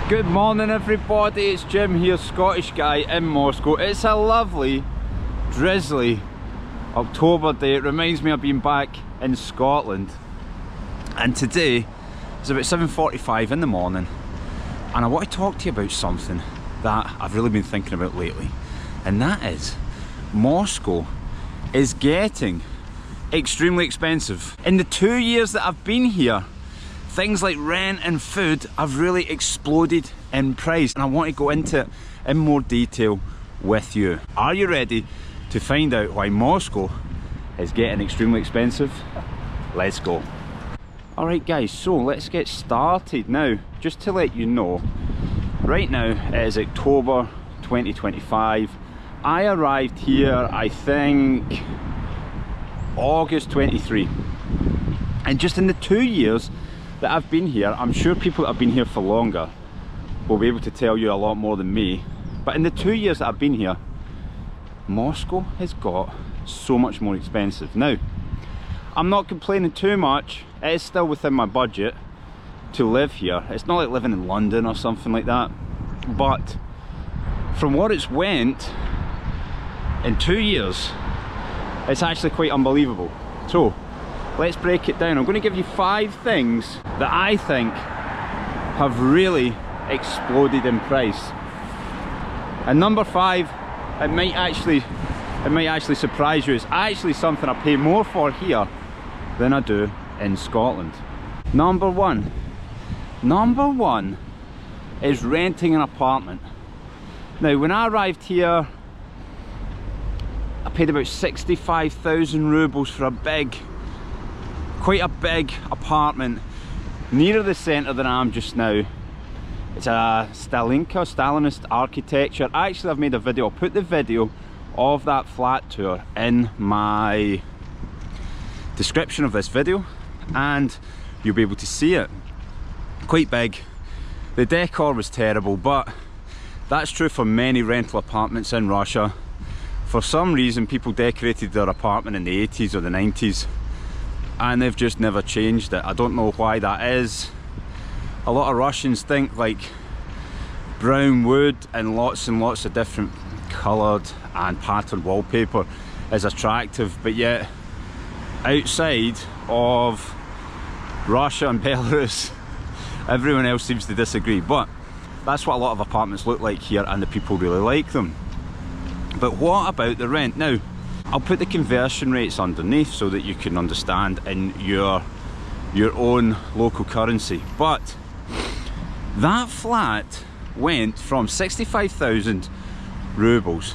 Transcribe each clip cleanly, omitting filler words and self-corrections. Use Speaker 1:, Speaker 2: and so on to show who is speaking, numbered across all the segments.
Speaker 1: Good morning everybody, it's Jim here, Scottish guy in Moscow. It's a lovely, drizzly October day. It reminds me of being back in Scotland. And today, it's about 7:45 in the morning. And I want to talk to you about something that I've really been thinking about lately. And that is, Moscow is getting extremely expensive. In the 2 years that I've been here, things like rent and food have really exploded in price, and I want to go into it in more detail with you. Are you ready to find out why Moscow is getting extremely expensive? Let's go. Alright guys, so let's get started now. Just to let you know, right now it is October 2025. I arrived here, I think, August 23. And just in the 2 years that I've been here, I'm sure people that have been here for longer will be able to tell you a lot more than me, but in the 2 years that I've been here, Moscow has got so much more expensive. Now, I'm not complaining too much. It is still within my budget to live here. It's not like living in London or something like that, but from what it's went in 2 years, it's actually quite unbelievable. So let's break it down. I'm going to give you 5 things that I think have really exploded in price. And number 5, it might actually surprise you. It's actually something I pay more for here than I do in Scotland. Number one is renting an apartment. Now, when I arrived here, I paid about 65,000 rubles for quite a big apartment nearer the centre than I am just now. It's a Stalinist architecture. Actually, I've made a video. I'll put the video of that flat tour in my description of this video and you'll be able to see it. Quite big. The decor was terrible, but that's true for many rental apartments in Russia. For some reason, people decorated their apartment in the 80s or the 90s and they've just never changed it. I don't know why that is. A lot of Russians think like brown wood and lots of different coloured and patterned wallpaper is attractive, but yet outside of Russia and Belarus, everyone else seems to disagree. But that's what a lot of apartments look like here, and the people really like them. But what about the rent? Now, I'll put the conversion rates underneath so that you can understand in your own local currency. But that flat went from 65,000 rubles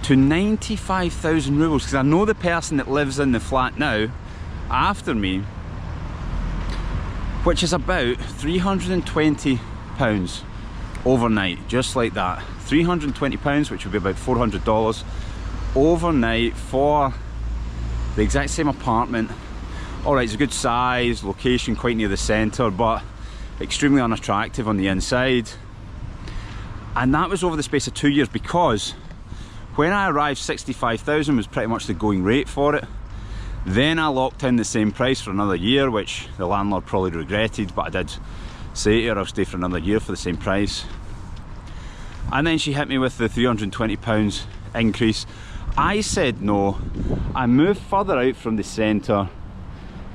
Speaker 1: to 95,000 rubles, because I know the person that lives in the flat now after me, which is about £320 overnight, just like that. £320, which would be about $400 overnight for the exact same apartment. Alright, it's a good size, location quite near the centre, but extremely unattractive on the inside. And that was over the space of 2 years, because when I arrived, 65,000 was pretty much the going rate for it. Then I locked in the same price for another year, which the landlord probably regretted, but I did say to her I'll stay for another year for the same price. And then she hit me with the £320 increase. I said no. I moved further out from the centre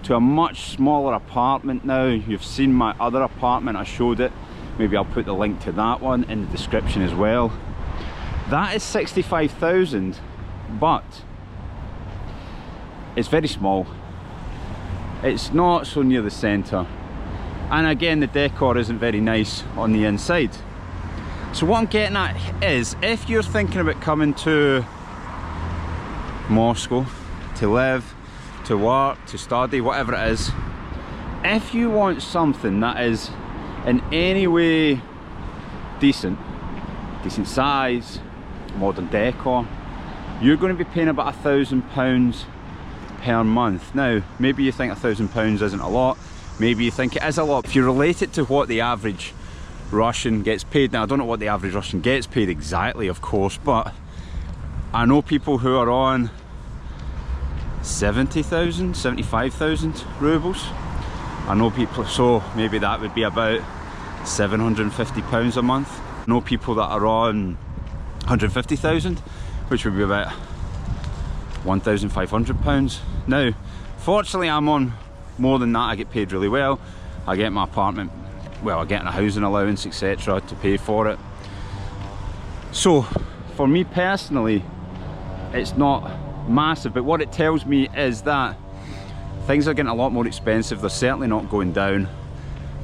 Speaker 1: to a much smaller apartment now. You've seen my other apartment, I showed it. Maybe I'll put the link to that one in the description as well. That is 65,000, but it's very small. It's not so near the centre. And again, the decor isn't very nice on the inside. So what I'm getting at is, if you're thinking about coming to Moscow to live, to work, to study, whatever it is, if you want something that is in any way decent size, modern decor, you're going to be paying about £1,000 per month. Now, maybe you think £1,000 isn't a lot, maybe you think it is a lot. If you relate it to what the average Russian gets paid, now I don't know what the average Russian gets paid exactly, of course, but I know people who are on 70,000, 75,000 rubles. I know people, so maybe that would be about £750 a month. I know people that are on 150,000, which would be about £1,500. Now, fortunately I'm on more than that. I get paid really well. I get my apartment, well, I get a housing allowance, etc. to pay for it. So for me personally, it's not massive, but what it tells me is that things are getting a lot more expensive. They're certainly not going down,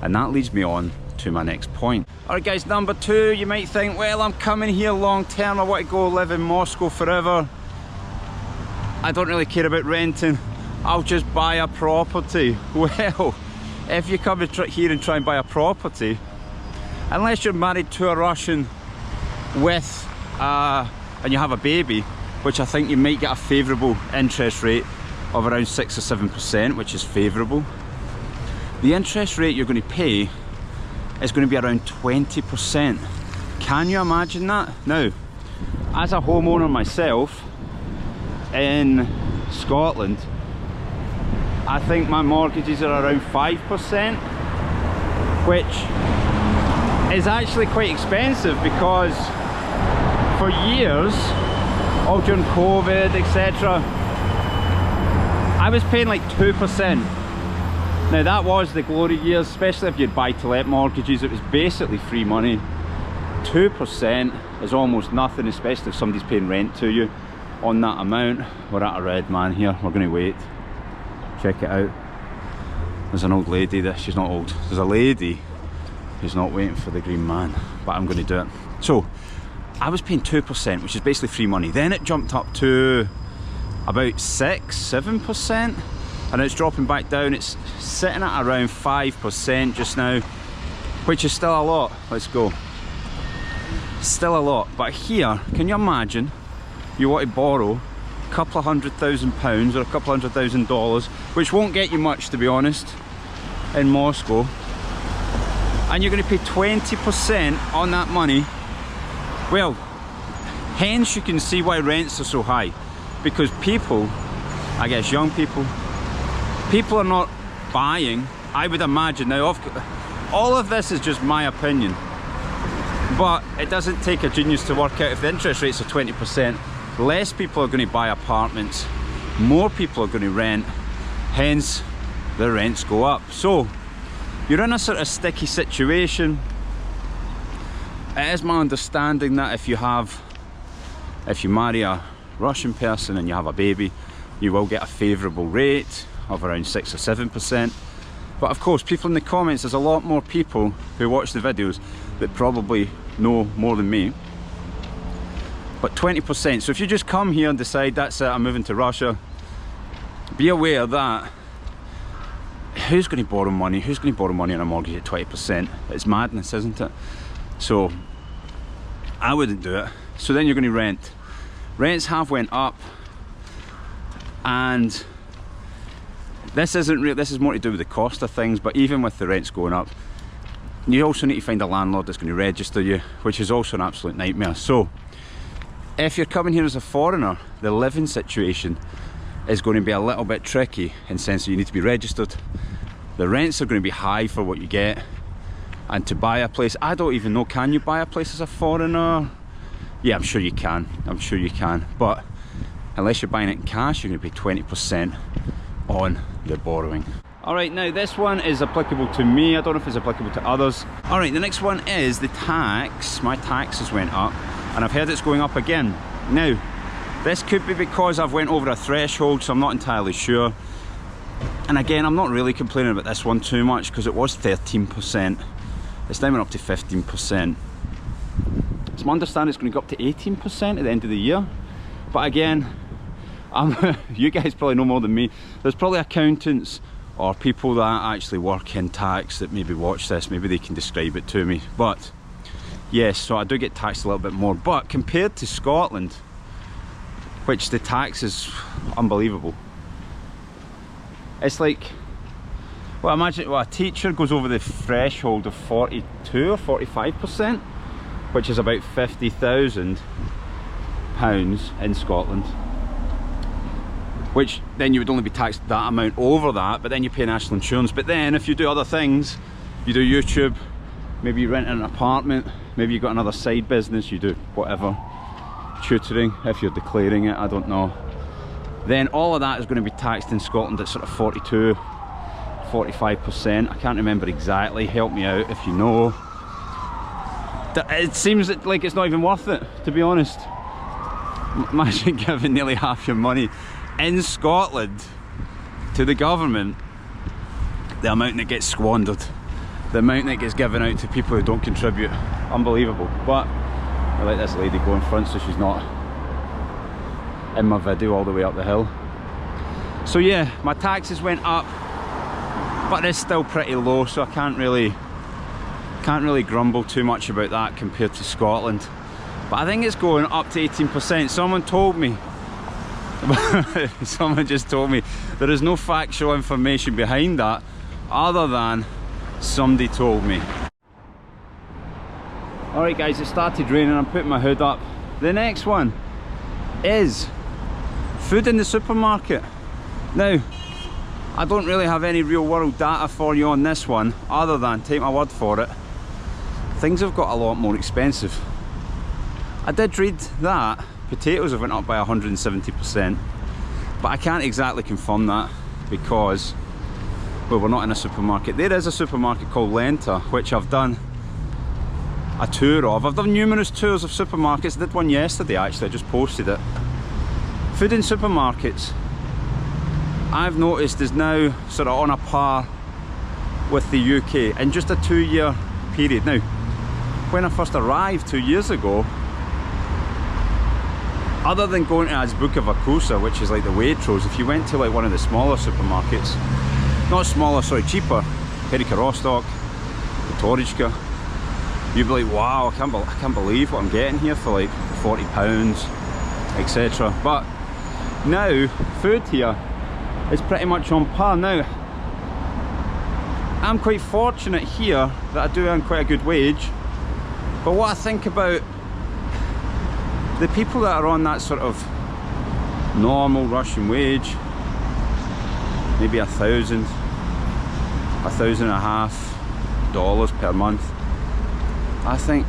Speaker 1: and that leads me on to my next point. Alright guys, number two, you might think, well, I'm coming here long term, I want to go live in Moscow forever, I don't really care about renting, I'll just buy a property. Well, if you come here and try and buy a property, unless you're married to a Russian with and you have a baby, which I think you might get a favourable interest rate of around 6 or 7%, which is favourable. The interest rate you're going to pay is going to be around 20%. Can you imagine that? Now, as a homeowner myself in Scotland, I think my mortgages are around 5%, which is actually quite expensive, because for years, all during COVID, etc., I was paying like 2%. Now that was the glory years, especially if you'd buy-to-let mortgages. It was basically free money. 2% is almost nothing, especially if somebody's paying rent to you on that amount. We're at a red man here, we're going to wait. Check it out. There's an old lady there, she's not old. There's a lady who's not waiting for the green man, but I'm going to do it. So, I was paying 2%, which is basically free money. Then it jumped up to about 6-7%, and it's dropping back down. It's sitting at around 5% just now, which is still a lot. Let's go. Still a lot, but here, can you imagine you want to borrow a couple of £100,000 or a couple $100,000, which won't get you much, to be honest, in Moscow, and you're going to pay 20% on that money. Well, hence you can see why rents are so high, because people, I guess young people are not buying, I would imagine. Now, all of this is just my opinion, but it doesn't take a genius to work out if the interest rates are 20%, less people are going to buy apartments, more people are going to rent, hence the rents go up. So you're in a sort of sticky situation. It is my understanding that if you marry a Russian person and you have a baby, you will get a favourable rate of around 6 or 7%. But of course, people in the comments, there's a lot more people who watch the videos that probably know more than me. But 20%, so if you just come here and decide, that's it, I'm moving to Russia, be aware that who's going to borrow money? Who's going to borrow money on a mortgage at 20%? It's madness, isn't it? So I wouldn't do it. So then you're going to rent. Rents have went up, and this is more to do with the cost of things. But even with the rents going up, you also need to find a landlord that's going to register you, which is also an absolute nightmare. So if you're coming here as a foreigner, the living situation is going to be a little bit tricky, in the sense that you need to be registered. The rents are going to be high for what you get. And to buy a place, I don't even know, can you buy a place as a foreigner? Yeah, I'm sure you can, but unless you're buying it in cash, you're going to pay 20% on the borrowing. Alright, now this one is applicable to me, I don't know if it's applicable to others. Alright, the next one is the tax. My taxes went up, and I've heard it's going up again. Now, this could be because I've went over a threshold, so I'm not entirely sure. And again, I'm not really complaining about this one too much, because it was 13%. It's now went up to 15%. It's my understanding it's going to go up to 18% at the end of the year. But again, you guys probably know more than me. There's probably accountants or people that actually work in tax that maybe watch this. Maybe they can describe it to me. But yes, so I do get taxed a little bit more. But compared to Scotland, which the tax is unbelievable. It's like, well, imagine, well, a teacher goes over the threshold of 42 or 45%, which is about £50,000 in Scotland, which then you would only be taxed that amount over that, but then you pay national insurance. But then if you do other things, you do YouTube, maybe you rent an apartment, maybe you've got another side business, you do whatever, tutoring, if you're declaring it, I don't know, then all of that is going to be taxed in Scotland at sort of 42–45%. I can't remember exactly, help me out if you know. It seems like it's not even worth it, to be honest. Imagine giving nearly half your money in Scotland to the government, the amount that gets squandered, the amount that gets given out to people who don't contribute. Unbelievable. But I let this lady go in front so she's not in my video all the way up the hill. So yeah, my taxes went up, but it's still pretty low, so I can't really grumble too much about that compared to Scotland. But I think it's going up to 18%. Someone told me, someone just told me, there is no factual information behind that other than somebody told me. Alright guys, it started raining, I'm putting my hood up. The next one is food in the supermarket. Now, I don't really have any real world data for you on this one, other than, take my word for it, things have got a lot more expensive. I did read that potatoes have went up by 170%, but I can't exactly confirm that because, well, we're not in a supermarket. There is a supermarket called Lenta, which I've done a tour of. I've done numerous tours of supermarkets. I did one yesterday actually, I just posted it. Food in supermarkets, I've noticed, is now sort of on a par with the UK in just a 2-year period. Now, when I first arrived 2 years ago, other than going to Azbuka, which is like the Waitrose, if you went to like one of the smaller supermarkets, not smaller, sorry, cheaper, Perika Rostock, Torrijka, you'd be like, wow, I can't believe what I'm getting here for like £40, etc. But now, food here is pretty much on par. Now, I'm quite fortunate here that I do earn quite a good wage, but what I think about the people that are on that sort of normal Russian wage, maybe $1,500 per month, I think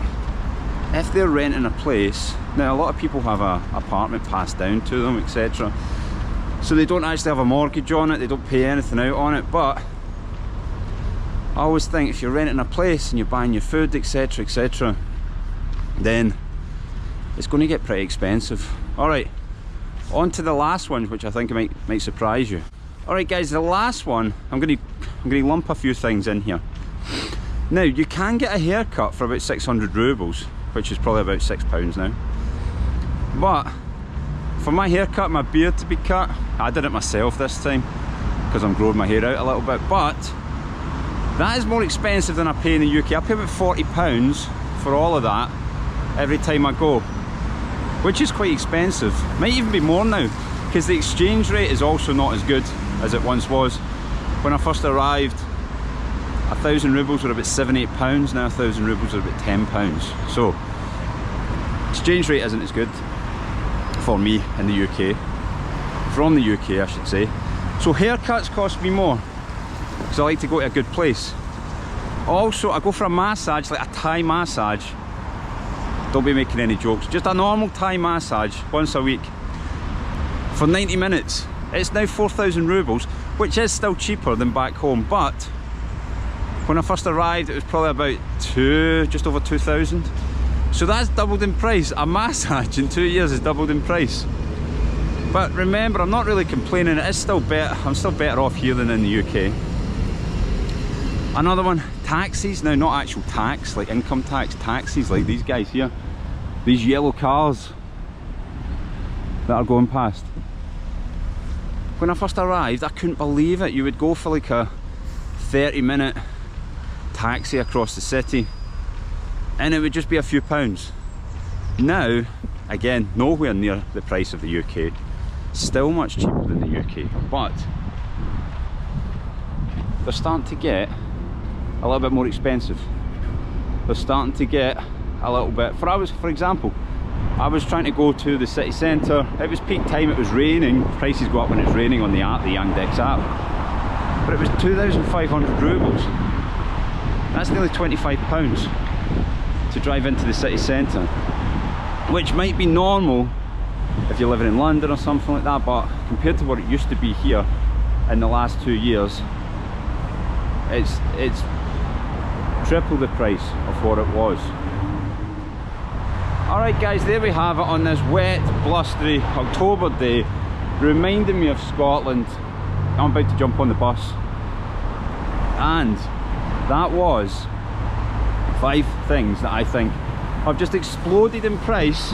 Speaker 1: if they're renting a place, now a lot of people have an apartment passed down to them, etc. So they don't actually have a mortgage on it, they don't pay anything out on it, but I always think if you're renting a place and you're buying your food, etc, etc, then it's going to get pretty expensive. Alright, on to the last one, which I think might surprise you. Alright guys, the last one, I'm going to lump a few things in here. Now, you can get a haircut for about 600 rubles, which is probably about £6 now. But for my haircut, my beard to be cut, I did it myself this time because I'm growing my hair out a little bit, but that is more expensive than I pay in the UK. I pay about £40 for all of that every time I go, which is quite expensive. Might even be more now because the exchange rate is also not as good as it once was. When I first arrived, 1,000 rubles were about £7–8, now 1,000 rubles are about £10. So exchange rate isn't as good for me in the UK, from the UK I should say. So haircuts cost me more because I like to go to a good place. Also, I go for a massage, like a Thai massage. Don't be making any jokes, just a normal Thai massage once a week for 90 minutes. It's now 4,000 rubles, which is still cheaper than back home, but when I first arrived it was probably about just over 2,000. So that's doubled in price. A massage in 2 years has doubled in price. But remember, I'm not really complaining, it is still better. I'm still better off here than in the UK. Another one, taxis. Now, not actual tax, like income tax, taxis like these guys here. These yellow cars that are going past. When I first arrived, I couldn't believe it. You would go for like a 30-minute taxi across the city and it would just be a few pounds. Now, again, nowhere near the price of the UK. Still much cheaper than the UK, but they're starting to get a little bit more expensive. They're starting to get a little bit, for example, I was trying to go to the city centre. It was peak time, it was raining. Prices go up when it's raining on the app, the Yandex app. But it was 2,500 rubles. That's nearly £25 to drive into the city centre, which might be normal if you're living in London or something like that, but compared to what it used to be here in the last 2 years, it's triple the price of what it was. Alright guys, there we have it on this wet, blustery October day, reminding me of Scotland. I'm about to jump on the bus, and that was 5 things that I think have just exploded in price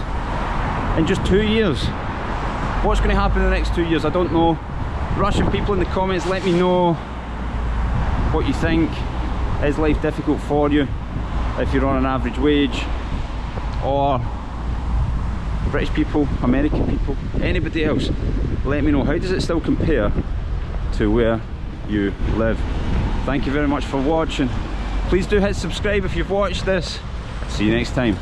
Speaker 1: in just 2 years. What's going to happen in the next 2 years, I don't know. Russian people in the comments, let me know what you think. Is life difficult for you if you're on an average wage? Or British people, American people, anybody else, let me know. How does it still compare to where you live? Thank you very much for watching. Please do hit subscribe if you've watched this. See you next time.